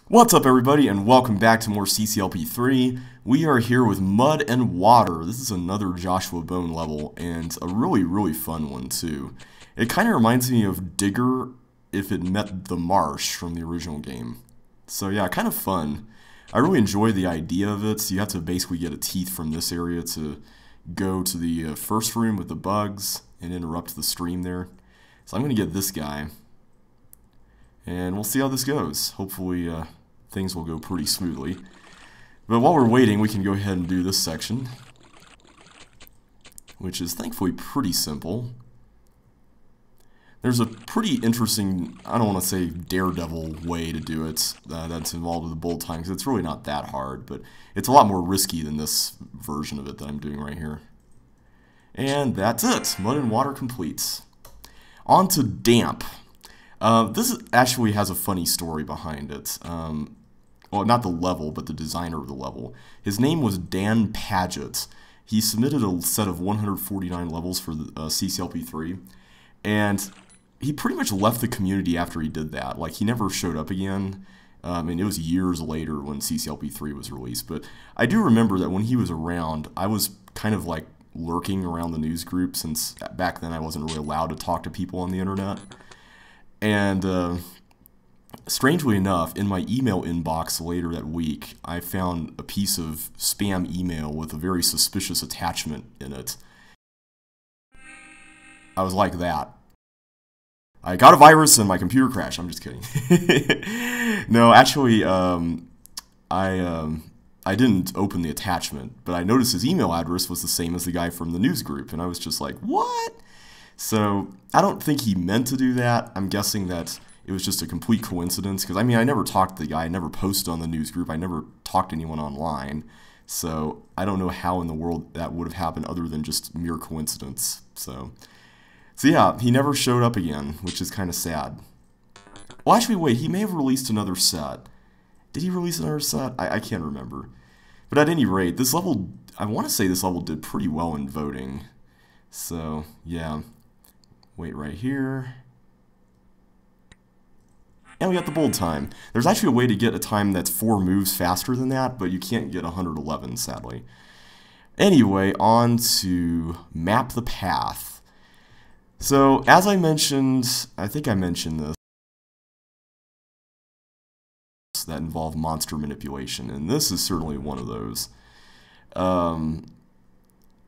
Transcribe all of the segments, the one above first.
What's up everybody and welcome back to more CCLP3. We are here with Mud and Water. This is another Joshua Bone level and a really fun one too. It kind of reminds me of Digger if it met the Marsh from the original game. So yeah, kind of fun. I really enjoy the idea of it. So you have to basically get a teeth from this area to go to the first room with the bugs and interrupt the stream there. So I'm going to get this guy. And we'll see how this goes. Hopefully things will go pretty smoothly. But while we're waiting, we can go ahead and do this section, which is thankfully pretty simple. There's a pretty interesting, I don't want to say daredevil way to do it that's involved with the bolt time, because it's really not that hard, but it's a lot more risky than this version of it that I'm doing right here. And that's it. Mud and Water completes. On to Damp. This actually has a funny story behind it. Well, not the level, but the designer of the level. His name was Dan Paget. He submitted a set of 149 levels for the CCLP3, and he pretty much left the community after he did that. Like, he never showed up again. And it was years later when CCLP3 was released. But I do remember that when he was around, I was kind of like lurking around the news group, since back then I wasn't really allowed to talk to people on the internet. And strangely enough, in my email inbox later that week, I found a piece of spam email with a very suspicious attachment in it. I was like that. I got a virus and my computer crashed. I'm just kidding. No, actually, I didn't open the attachment, but I noticed his email address was the same as the guy from the news group, and I was just like, what? So, I don't think he meant to do that. I'm guessing that it was just a complete coincidence, because, I mean, I never talked to the guy, I never posted on the news group, I never talked to anyone online, so I don't know how in the world that would have happened other than just mere coincidence. So yeah, he never showed up again, which is kind of sad. Well, actually, wait, he may have released another set. Did he release another set? I can't remember. But at any rate, this level, I want to say this level did pretty well in voting. So, yeah. Wait right here. And we got the bold time. There's actually a way to get a time that's 4 moves faster than that, but you can't get 111, sadly. Anyway, on to Map the Path. So, as I mentioned, I think I mentioned this, that involve monster manipulation, and this is certainly one of those.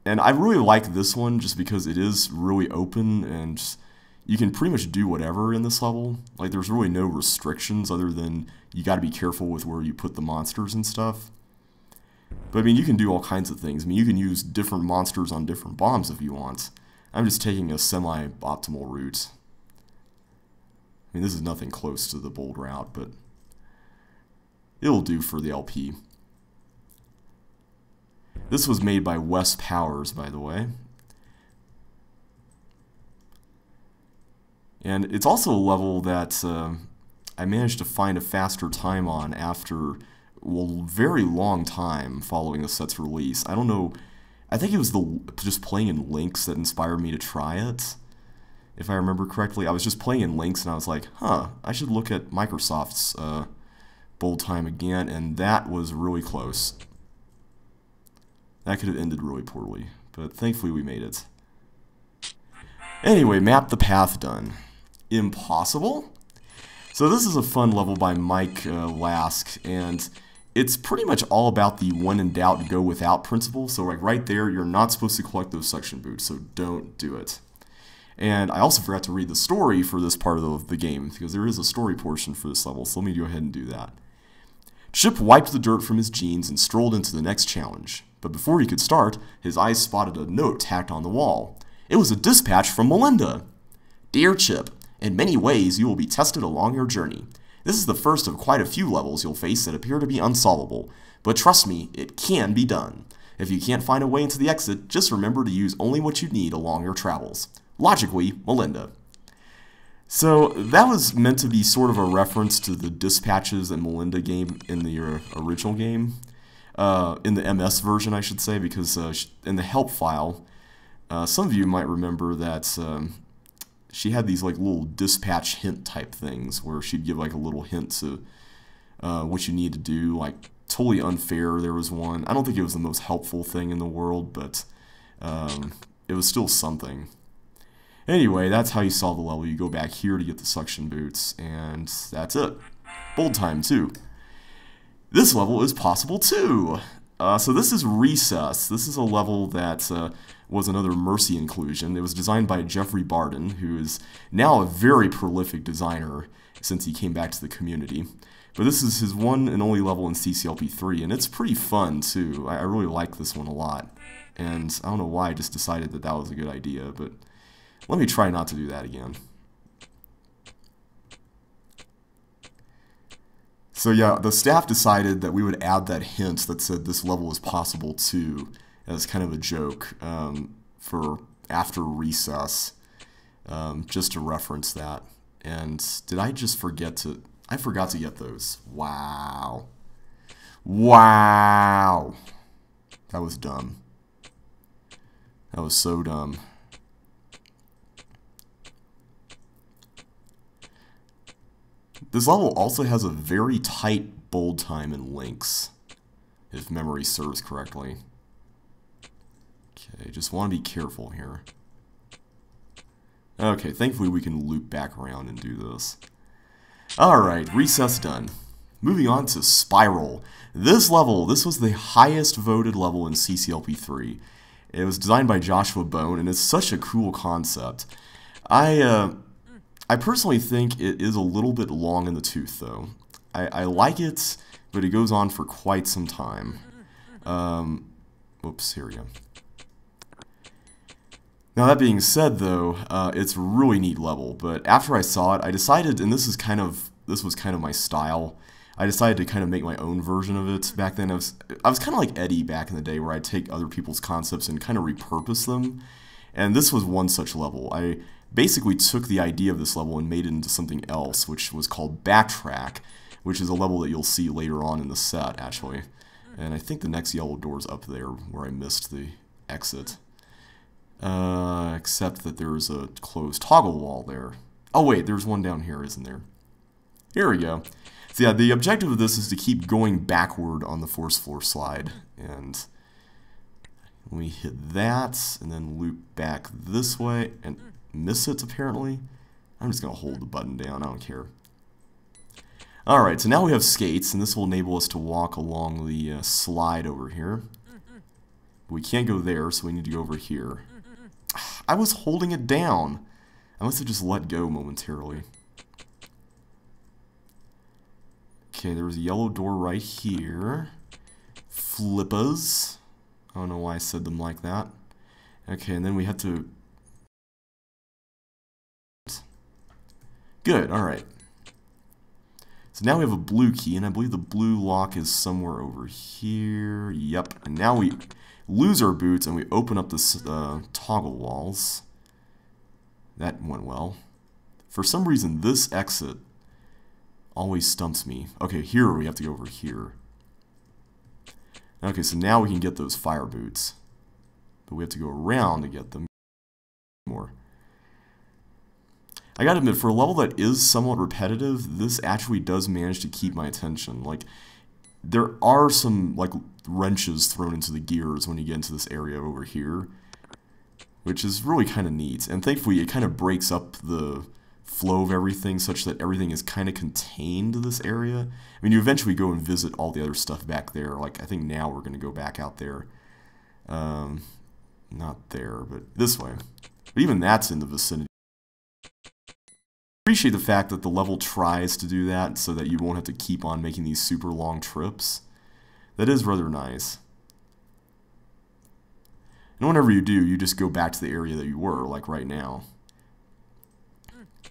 And I really like this one just because it is really open and you can pretty much do whatever in this level. Like, there's really no restrictions other than you gotta be careful with where you put the monsters and stuff. But I mean, you can do all kinds of things. I mean, you can use different monsters on different bombs if you want. I'm just taking a semi-optimal route. I mean, this is nothing close to the bold route, but it'll do for the LP. This was made by Wes Powers, by the way. And it's also a level that I managed to find a faster time on after, well, very long time following the set's release. I don't know, I think it was just playing in links that inspired me to try it, if I remember correctly. I was just playing in links and I was like, huh, I should look at Microsoft's bold time again, and that was really close. That could have ended really poorly, but thankfully we made it. Anyway, Map the Path done. Impossible? So this is a fun level by Mike Lask, and it's pretty much all about the when in doubt, go without principle. So like right there, you're not supposed to collect those suction boots, so don't do it. And I also forgot to read the story for this part of the game, because there is a story portion for this level, so let me go ahead and do that. Chip wiped the dirt from his jeans and strolled into the next challenge. But before he could start, his eyes spotted a note tacked on the wall. It was a dispatch from Melinda. Dear Chip, in many ways you will be tested along your journey. This is the first of quite a few levels you'll face that appear to be unsolvable, but trust me, it can be done. If you can't find a way into the exit, just remember to use only what you need along your travels. Logically, Melinda. So that was meant to be sort of a reference to the dispatches that Melinda gave in the original game. In the MS version, I should say, because in the help file, some of you might remember that she had these like little dispatch hint type things where she'd give like a little hint to what you need to do. Like, totally unfair. There was one. I don't think it was the most helpful thing in the world, but it was still something. Anyway, that's how you solve the level. You go back here to get the suction boots, and that's it. Bold time, too. This level is possible, too. So this is Recess. This is a level that was another Mercy inclusion. It was designed by Jeffrey Barden, who is now a very prolific designer since he came back to the community. But this is his one and only level in CCLP3, and it's pretty fun, too. I really like this one a lot. And I don't know why I just decided that that was a good idea, but let me try not to do that again. So yeah, the staff decided that we would add that hint that said this level is possible too, as kind of a joke for after recess, just to reference that. And did I just forget to... I forgot to get those. Wow. Wow. That was dumb. That was so dumb. This level also has a very tight bold time and links, if memory serves correctly. Okay, just want to be careful here. Okay, thankfully we can loop back around and do this. Alright, recess done. Moving on to Spiral. This level, this was the highest voted level in CCLP3. It was designed by Joshua Bone, and it's such a cool concept. I personally think it is a little bit long in the tooth, though. I like it, but it goes on for quite some time. Oops, here we go. Now that being said, though, it's a really neat level. But after I saw it, I decided, and this was kind of my style. I decided to kind of make my own version of it. Back then, I was kind of like Eddie back in the day, where I'd take other people's concepts and kind of repurpose them. And this was one such level. I basically took the idea of this level and made it into something else, which was called Backtrack, which is a level that you'll see later on in the set, actually. And I think the next yellow door's up there, where I missed the exit. Except that there's a closed toggle wall there. Oh wait, there's one down here, isn't there? Here we go. So yeah, the objective of this is to keep going backward on the force floor slide. And we hit that, and then loop back this way, and miss it, apparently. I'm just going to hold the button down, I don't care. Alright, so now we have skates, and this will enable us to walk along the slide over here. But we can't go there, so we need to go over here. I was holding it down. I must have just let go momentarily. Okay, there's a yellow door right here. Flippas. I don't know why I said them like that. Okay, and then we have to... Good, alright. So now we have a blue key, and I believe the blue lock is somewhere over here. Yep, and now we lose our boots, and we open up the toggle walls. That went well. For some reason, this exit always stumps me. Okay, here we have to go over here. Okay, so now we can get those fire boots. But we have to go around to get them more. I gotta admit, for a level that is somewhat repetitive, this actually does manage to keep my attention. Like, there are some, like, wrenches thrown into the gears when you get into this area over here, which is really kind of neat. And thankfully, it kind of breaks up the flow of everything such that everything is kind of contained to this area. I mean, you eventually go and visit all the other stuff back there. Like, I think now we're going to go back out there. Not there, but this way. But even that's in the vicinity. I appreciate the fact that the level tries to do that so that you won't have to keep on making these super long trips. That is rather nice. And whenever you do, you just go back to the area that you were, like right now.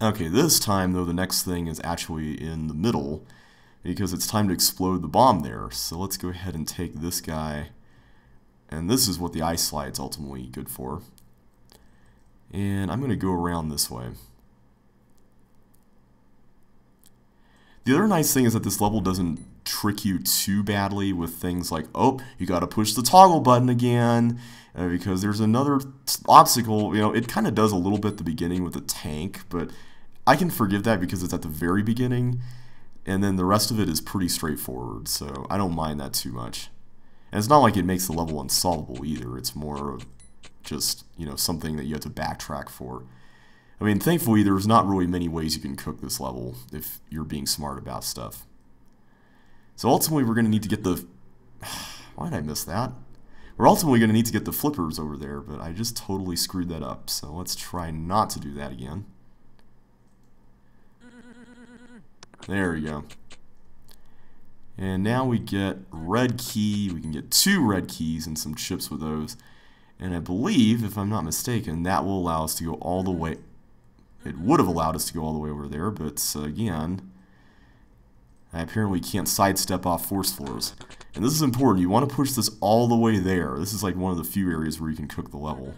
Okay, this time, though, the next thing is actually in the middle, because it's time to explode the bomb there. So let's go ahead and take this guy, and this is what the ice slide's ultimately good for. And I'm going to go around this way. The other nice thing is that this level doesn't trick you too badly with things like, oh, you got to push the toggle button again, because there's another obstacle. You know, it kind of does a little bit at the beginning with the tank, but I can forgive that because it's at the very beginning. and then the rest of it is pretty straightforward, so I don't mind that too much. And it's not like it makes the level unsolvable either. It's more of just, you know, something that you have to backtrack for. I mean, thankfully, there's not really many ways you can cook this level if you're being smart about stuff. So ultimately, we're going to need to get the... Why did I miss that? We're ultimately going to need to get the flippers over there, but I just totally screwed that up. So let's try not to do that again. There we go. And now we get red key. We can get 2 red keys and some chips with those. And I believe, if I'm not mistaken, that will allow us to go all the way... It would have allowed us to go all the way over there, but again, I apparently can't sidestep off force floors. And this is important. You want to push this all the way there. This is like one of the few areas where you can cook the level.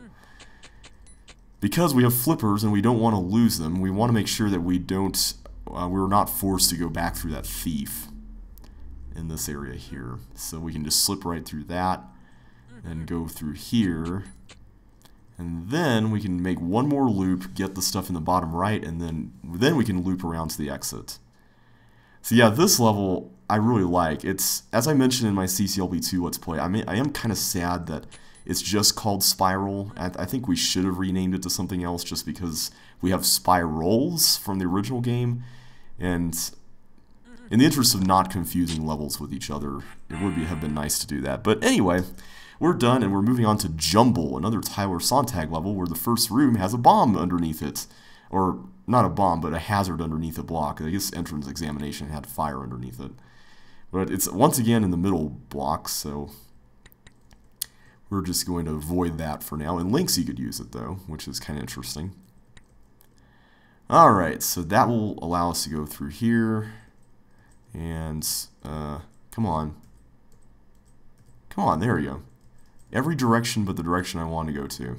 Because we have flippers and we don't want to lose them, we want to make sure that we don't... we're not forced to go back through that thief in this area here. So we can just slip right through that and go through here. And then we can make one more loop, get the stuff in the bottom right, and then we can loop around to the exit. So yeah, this level I really like. It's, as I mentioned in my CCLP3 Let's Play, I am kind of sad that it's just called Spiral. I think we should have renamed it to something else just because we have spirals from the original game. And in the interest of not confusing levels with each other, it would have been nice to do that. But anyway, we're done and we're moving on to Jumble, another Tyler Sontag level where the first room has a bomb underneath it. Or, not a bomb, but a hazard underneath a block. I guess entrance examination had fire underneath it. But it's once again in the middle block, so we're just going to avoid that for now. In Links you could use it though, which is kind of interesting. Alright, so that will allow us to go through here. And, come on. Come on, there we go. Every direction but the direction I want to go to.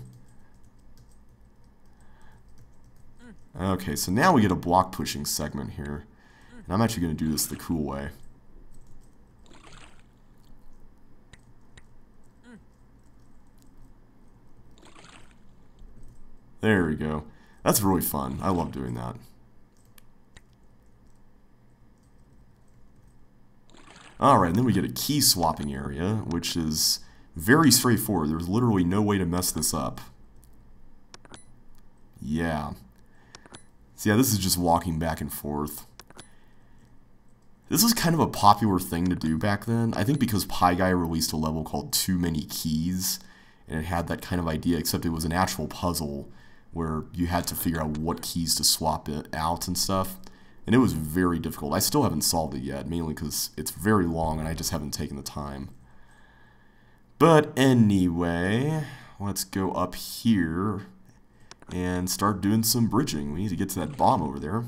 Okay, so now we get a block pushing segment here. And I'm actually going to do this the cool way. There we go. That's really fun. I love doing that. Alright, and then we get a key swapping area, which is very straightforward. There's literally no way to mess this up. Yeah. So yeah, this is just walking back and forth. This was kind of a popular thing to do back then. I think because Pie Guy released a level called Too Many Keys, and it had that kind of idea, except it was an actual puzzle where you had to figure out what keys to swap it out and stuff. And it was very difficult. I still haven't solved it yet, mainly because it's very long and I just haven't taken the time. But anyway, let's go up here and start doing some bridging. We need to get to that bomb over there.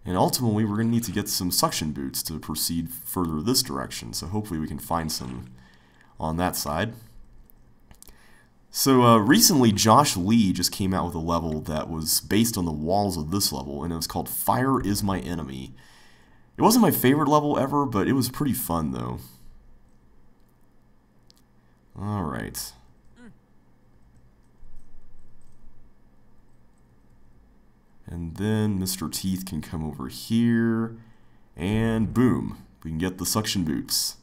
And ultimately, we're going to need to get some suction boots to proceed further this direction. So hopefully we can find some on that side. So recently, Josh Lee just came out with a level that was based on the walls of this level, and it was called Fire is My Enemy. It wasn't my favorite level ever, but it was pretty fun, though. Alright. And then Mr. Teeth can come over here, and boom, we can get the suction boots.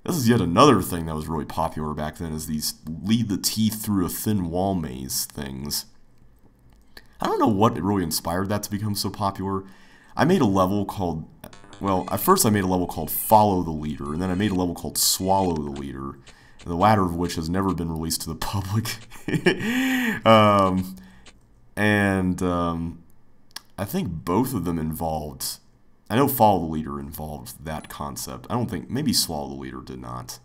This is yet another thing that was really popular back then, is these lead the teeth through a thin wall maze things. I don't know what really inspired that to become so popular. I made a level called, well, at first I made a level called Follow the Leader, and then I made a level called Swallow the Leader, the latter of which has never been released to the public. I think both of them involved... I know Follow the Leader involved that concept. I don't think... Maybe Swallow the Leader did not.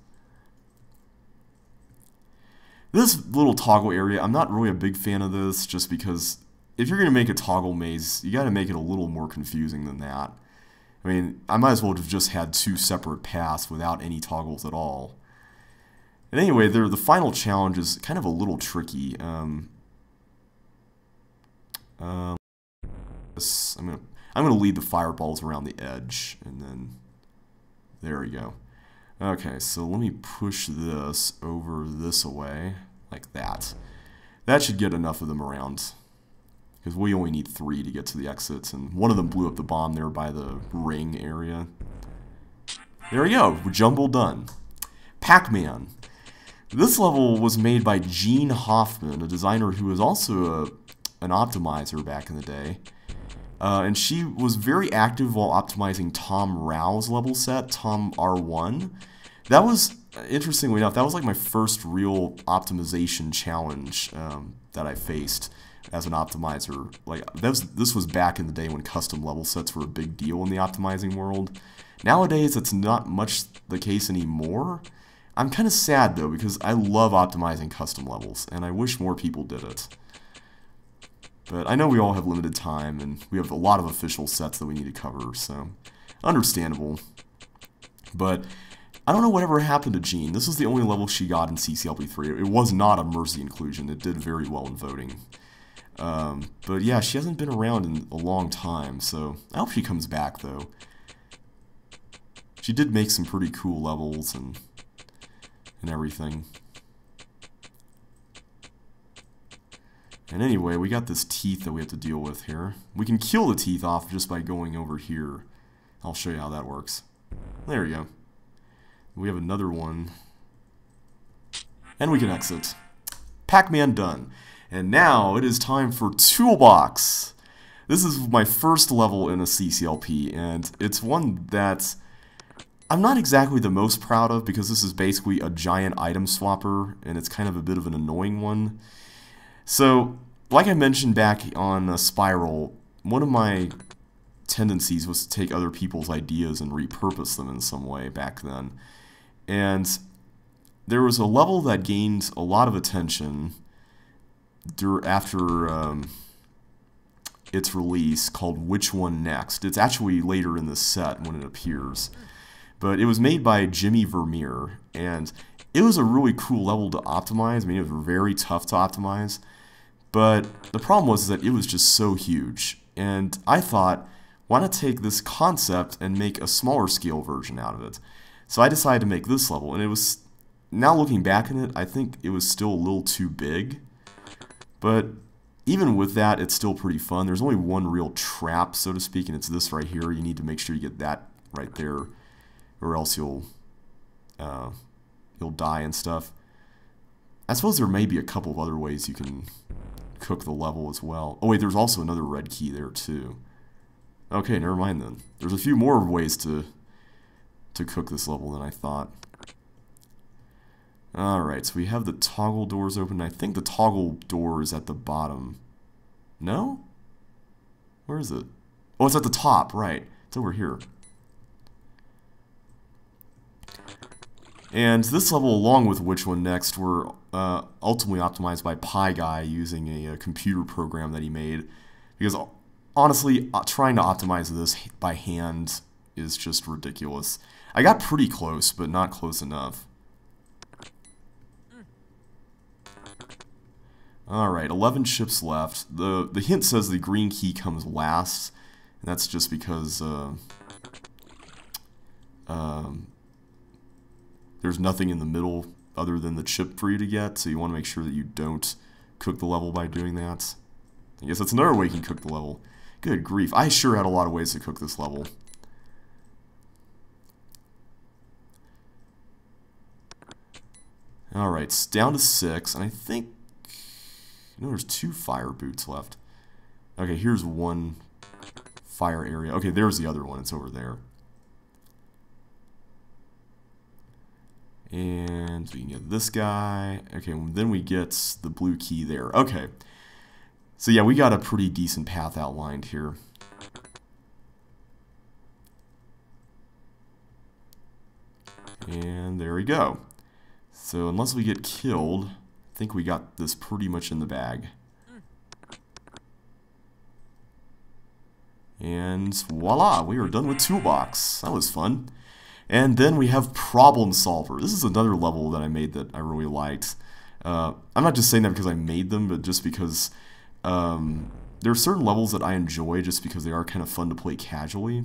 This little toggle area, I'm not really a big fan of this, just because if you're going to make a toggle maze, you got to make it a little more confusing than that. I mean, I might as well have just had 2 separate paths without any toggles at all. And anyway, the final challenge is kind of a little tricky. I'm going to lead the fireballs around the edge, and then there we go. Okay, so let me push this over this away, like that. That should get enough of them around. because we only need 3 to get to the exits, and one of them blew up the bomb there by the ring area. There we go, Jumble done. Pac Man. This level was made by Gene Hoffman, a designer who was also an optimizer back in the day. And she was very active while optimizing Tom Rao's level set, Tom R1. That was, interestingly enough, that was like my first real optimization challenge that I faced as an optimizer. Like this was back in the day when custom level sets were a big deal in the optimizing world. Nowadays, it's not much the case anymore. I'm kind of sad though, because I love optimizing custom levels, and I wish more people did it. But I know we all have limited time, and we have a lot of official sets that we need to cover, so understandable. But I don't know whatever happened to Jean. This was the only level she got in CCLP3. It was not a Mercy inclusion. It did very well in voting. But yeah, she hasn't been around in a long time, so I hope she comes back, though. She did make some pretty cool levels and everything. And anyway, we got this teeth that we have to deal with here. We can kill the teeth off just by going over here. I'll show you how that works. There we go. We have another one. And we can exit. Pac Man done. And now it is time for Toolbox. This is my first level in a CCLP, and it's one that I'm not exactly the most proud of, because this is basically a giant item swapper, and it's kind of a bit of an annoying one. So, like I mentioned back on Spiral, one of my tendencies was to take other people's ideas and repurpose them in some way back then. And there was a level that gained a lot of attention after its release called Which One Next. It's actually later in the set when it appears. But it was made by Jimmy Vermeer, and it was a really cool level to optimize. I mean, it was very tough to optimize. But the problem was that it was just so huge. And I thought, why not take this concept and make a smaller scale version out of it? So I decided to make this level, and it was, now looking back on it, I think it was still a little too big. But even with that, it's still pretty fun. There's only one real trap, so to speak, and it's this right here. You need to make sure you get that right there, or else you'll die and stuff. I suppose there may be a couple of other ways you can cook the level as well. Oh wait, there's also another red key there too. Okay, never mind then. There's a few more ways to cook this level than I thought. Alright, so we have the toggle doors open. I think the toggle door is at the bottom. No? Where is it? Oh, it's at the top, right. It's over here. And this level, along with Which One Next, were ultimately optimized by Pie Guy using a computer program that he made. Because honestly, trying to optimize this by hand is just ridiculous. I got pretty close, but not close enough. Alright, 11 chips left. The hint says the green key comes last, and that's just because there's nothing in the middle other than the chip for you to get, so you want to make sure that you don't cook the level by doing that. I guess that's another way you can cook the level. Good grief, I sure had a lot of ways to cook this level. Alright, it's down to 6, and I think... No, there's 2 fire boots left. Okay, here's one fire area. Okay, there's the other one. It's over there. And we can get this guy. Okay, then we get the blue key there. Okay. So yeah, we got a pretty decent path outlined here. And there we go. So unless we get killed, I think we got this pretty much in the bag. And voila, we are done with Toolbox. That was fun. And then we have Problem Solver. This is another level that I made that I really liked. I'm not just saying that because I made them, but just because there are certain levels that I enjoy just because they are kind of fun to play casually.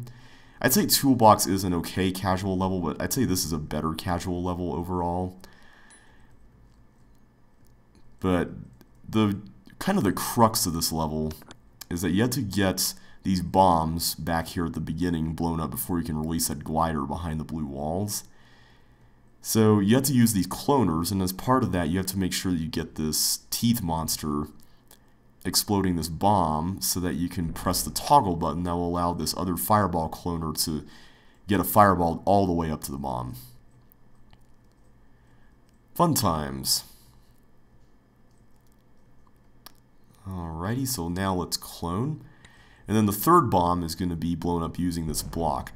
I'd say Toolbox is an okay casual level, but I'd say this is a better casual level overall. But the kind of the crux of this level is that you have to get these bombs back here at the beginning blown up before you can release that glider behind the blue walls. So you have to use these cloners, and as part of that you have to make sure that you get this teeth monster exploding this bomb so that you can press the toggle button that will allow this other fireball cloner to get a fireball all the way up to the bomb. Fun times. Alrighty, so now let's clone. And then the third bomb is going to be blown up using this block.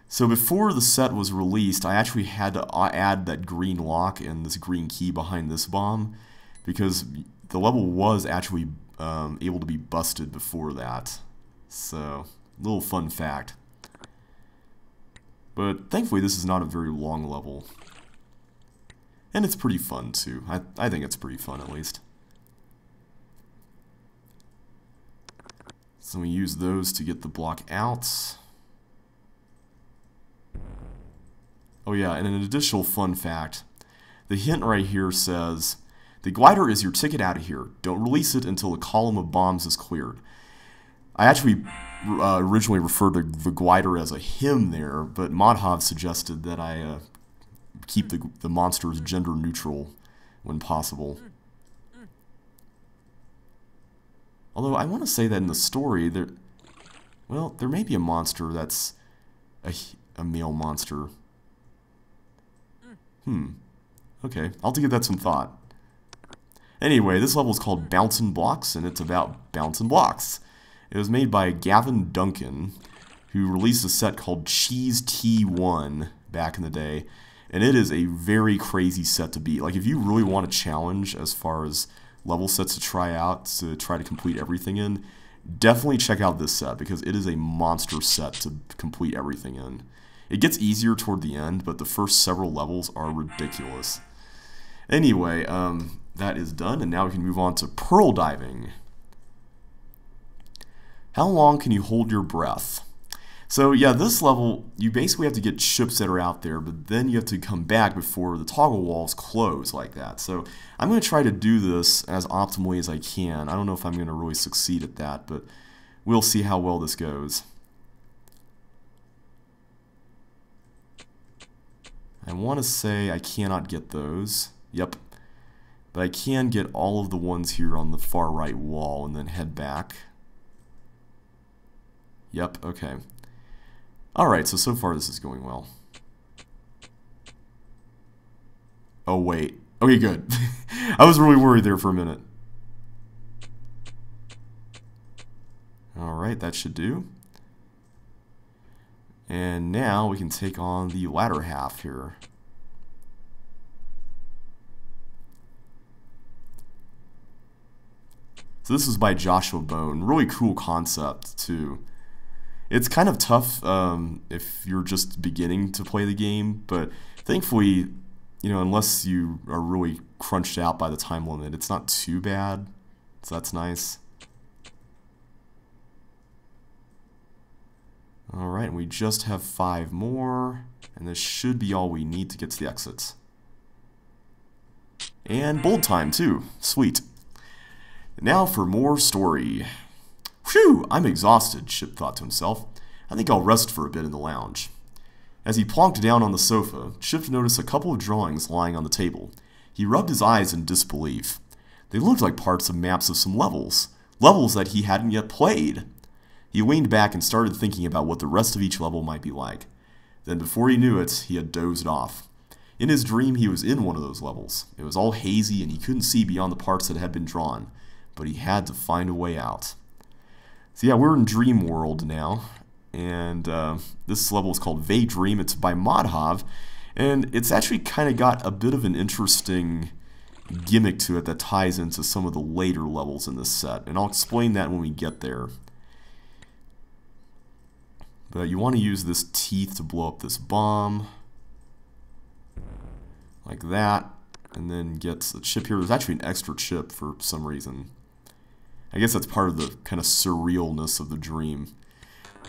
So before the set was released, I actually had to add that green lock and this green key behind this bomb because the level was actually able to be busted before that. So, little fun fact. But thankfully this is not a very long level. And it's pretty fun too. I think it's pretty fun at least. So we use those to get the block out. Oh yeah, and an additional fun fact. The hint right here says, the glider is your ticket out of here. Don't release it until the column of bombs is cleared. I actually originally referred to the glider as a him there, but Modhov suggested that I keep the monsters gender neutral when possible. Although I want to say that in the story, there may be a monster that's a male monster. Okay, I'll have to give that some thought. Anyway, this level is called Bouncin Blocks, and it's about Bouncin Blocks. It was made by Gavin Duncan, who released a set called Cheese T1 back in the day, and it is a very crazy set to beat. Like, if you really want a challenge as far as level sets to try out, to try to complete everything in, definitely check out this set, because it is a monster set to complete everything in. It gets easier toward the end, but the first several levels are ridiculous. Anyway, that is done, and now we can move on to pearl diving. How long can you hold your breath? So yeah, this level, you basically have to get ships that are out there, but then you have to come back before the toggle walls close like that. So I'm going to try to do this as optimally as I can. I don't know if I'm going to really succeed at that, but we'll see how well this goes. I want to say I cannot get those. Yep. But I can get all of the ones here on the far right wall and then head back. Yep, okay. Alright, so far this is going well. Oh, wait. Okay, good. I was really worried there for a minute. Alright, that should do. And now we can take on the latter half here. So this is by Joshua Bone. Really cool concept, too. It's kind of tough if you're just beginning to play the game, but thankfully, you know, unless you are really crunched out by the time limit, it's not too bad. So that's nice. Alright, we just have 5 more, and this should be all we need to get to the exits. And bold time, too. Sweet. Now for more story. Phew, I'm exhausted, Chip thought to himself. I think I'll rest for a bit in the lounge. As he plonked down on the sofa, Chip noticed a couple of drawings lying on the table. He rubbed his eyes in disbelief. They looked like parts of maps of some levels that he hadn't yet played. He leaned back and started thinking about what the rest of each level might be like. Then before he knew it, he had dozed off. In his dream, he was in one of those levels. It was all hazy and he couldn't see beyond the parts that had been drawn, but he had to find a way out. So yeah, we're in Dream World now, and this level is called Vaydream. It's by Modhov, and it's actually kind of got a bit of an interesting gimmick to it that ties into some of the later levels in this set, and I'll explain that when we get there. But you want to use this teeth to blow up this bomb, like that, and then get a chip here. There's actually an extra chip for some reason. I guess that's part of the kind of surrealness of the dream.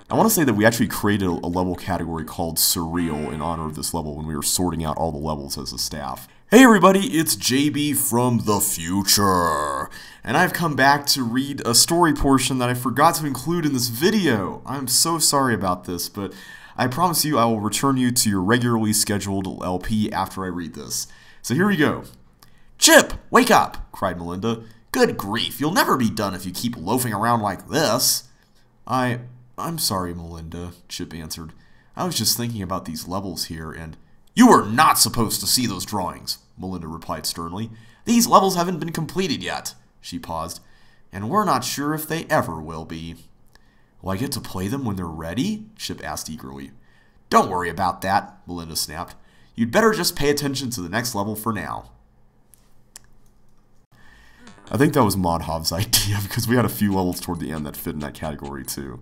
I want to say that we actually created a level category called Surreal in honor of this level when we were sorting out all the levels as a staff. Hey everybody, it's JB from the future, and I've come back to read a story portion that I forgot to include in this video. I'm so sorry about this, but I promise you I will return you to your regularly scheduled LP after I read this. So here we go. "Chip, wake up!" cried Melinda. "Good grief, you'll never be done if you keep loafing around like this." I'm sorry, Melinda," Chip answered. "I was just thinking about these levels here and—" "You were not supposed to see those drawings," Melinda replied sternly. "These levels haven't been completed yet." She paused. "And we're not sure if they ever will be." "Will I get to play them when they're ready?" Chip asked eagerly. "Don't worry about that," Melinda snapped. "You'd better just pay attention to the next level for now." I think that was Modhov's idea, because we had a few levels toward the end that fit in that category too.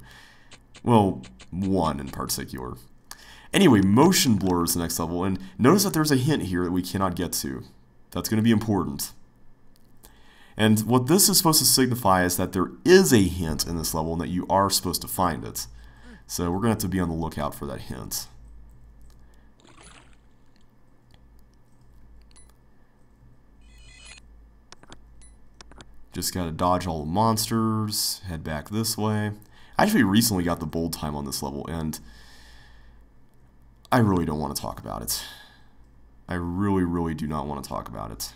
Well, one in particular. Anyway, motion blur is the next level, and notice that there's a hint here that we cannot get to. That's going to be important. And what this is supposed to signify is that there is a hint in this level and that you are supposed to find it. So we're going to have to be on the lookout for that hint. Just got to dodge all the monsters, head back this way. I actually recently got the bold time on this level, and I really don't want to talk about it. I really do not want to talk about it.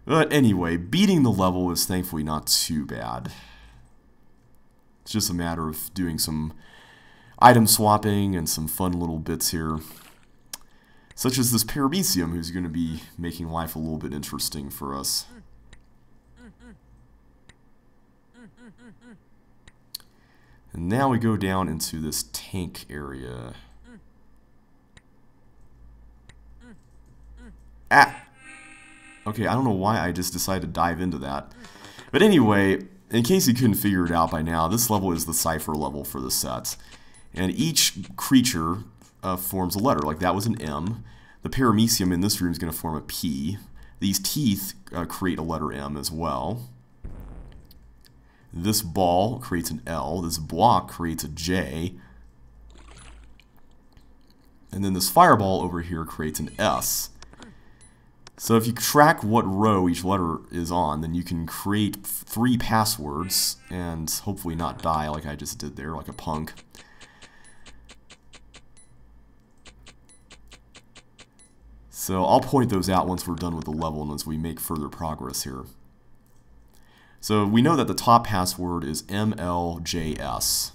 But anyway, beating the level is thankfully not too bad. It's just a matter of doing some item swapping and some fun little bits here. Such as this Paramecium, who's going to be making life a little bit interesting for us. And now we go down into this tank area. Ah! Okay, I don't know why I just decided to dive into that. But anyway, in case you couldn't figure it out by now, this level is the cipher level for the set. And each creature forms a letter. Like that was an M. The Paramecium in this room is going to form a P. These teeth create a letter M as well. This ball creates an L. This block creates a J. And then this fireball over here creates an S. So if you track what row each letter is on, then you can create 3 passwords and hopefully not die like I just did there, like a punk. So I'll point those out once we're done with the level and as we make further progress here. So we know that the top password is MLJS.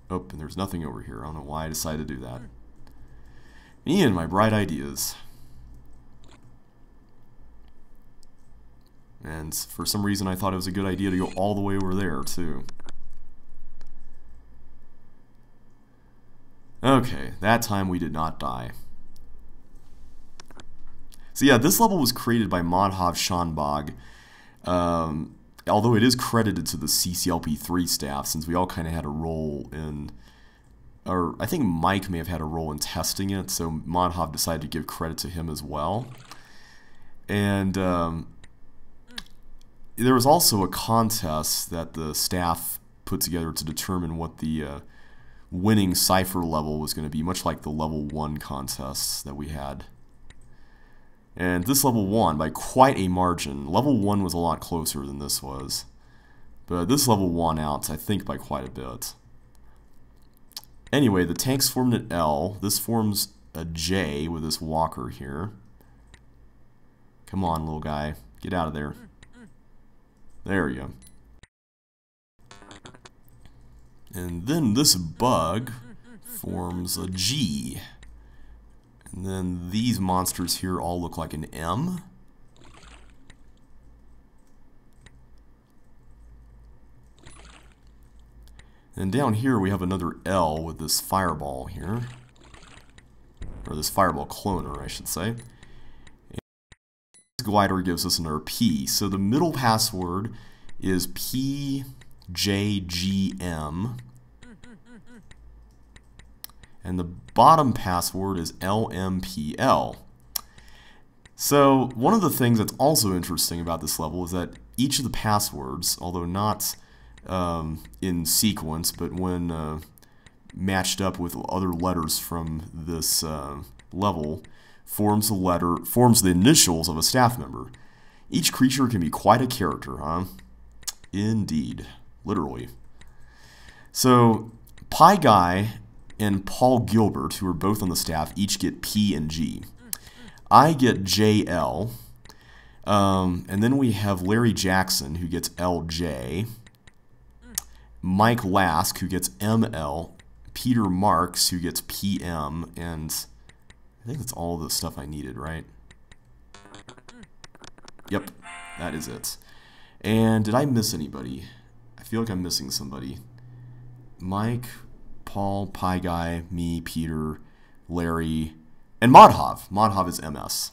Oh, and there's nothing over here. I don't know why I decided to do that. Ian, my bright ideas. And for some reason I thought it was a good idea to go all the way over there, too. Okay, that time we did not die. So yeah, this level was created by Modhov Shanbag. Although it is credited to the CCLP3 staff, since we all kind of had a role in, or I think Mike may have had a role in testing it, so Modhov decided to give credit to him as well. And there was also a contest that the staff put together to determine what the winning cipher level was going to be, much like the level 1 contests that we had. And this level won by quite a margin. Level 1 was a lot closer than this was. But this level won out, I think, by quite a bit. Anyway, the tanks formed an L. This forms a J with this walker here. Come on, little guy. Get out of there. There you go. And then this bug forms a G. And then these monsters here all look like an M. And down here we have another L with this fireball here. Or this fireball cloner, I should say. And this glider gives us another P. So the middle password is PJGM. And the bottom password is LMPL. So one of the things that's also interesting about this level is that each of the passwords, although not in sequence, but when matched up with other letters from this level forms the initials of a staff member. Each creature can be quite a character, huh? Indeed. Literally. So, Pie Guy and Paul Gilbert, who are both on the staff, each get P and G. I get JL. And then we have Larry Jackson, who gets LJ. Mike Lask, who gets ML. Peter Marks, who gets PM. And I think that's all the stuff I needed, right? Yep, that is it. And did I miss anybody? I feel like I'm missing somebody. Mike, Paul, Pie Guy, me, Peter, Larry, and Modhov. Modhov is MS.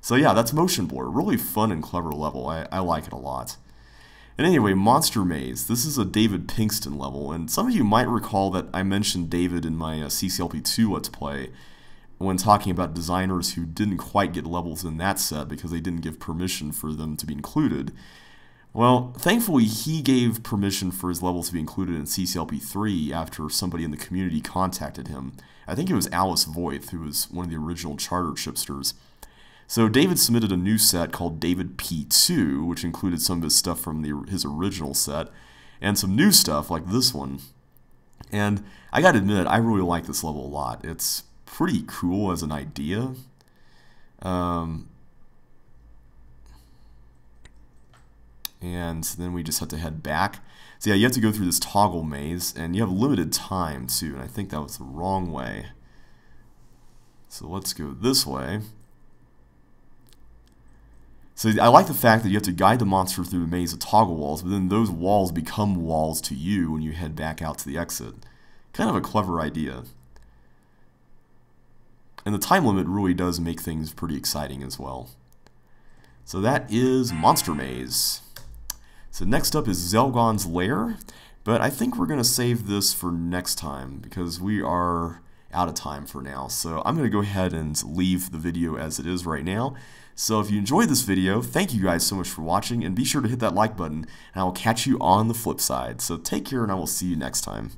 So yeah, that's Motion Blur. Really fun and clever level. I like it a lot. And anyway, MonsterMaze. This is a David Pinkston level, and some of you might recall that I mentioned David in my CCLP3 Let's Play when talking about designers who didn't quite get levels in that set because they didn't give permission for them to be included. Well, thankfully he gave permission for his levels to be included in CCLP3 after somebody in the community contacted him. I think it was Alice Voith, who was one of the original charter chipsters. So David submitted a new set called David P2, which included some of his stuff from his original set, and some new stuff like this one. And I gotta admit, I really like this level a lot. It's pretty cool as an idea. And then we just have to head back. So yeah, you have to go through this toggle maze, and you have limited time too, and I think that was the wrong way. So let's go this way. So I like the fact that you have to guide the monster through a maze of toggle walls, but then those walls become walls to you when you head back out to the exit. Kind of a clever idea. And the time limit really does make things pretty exciting as well. So that is MonsterMaze. So next up is Zelgon's Lair, but I think we're going to save this for next time because we are out of time for now. So I'm going to go ahead and leave the video as it is right now. So if you enjoyed this video, thank you guys so much for watching, and be sure to hit that like button, and I will catch you on the flip side. So take care, and I will see you next time.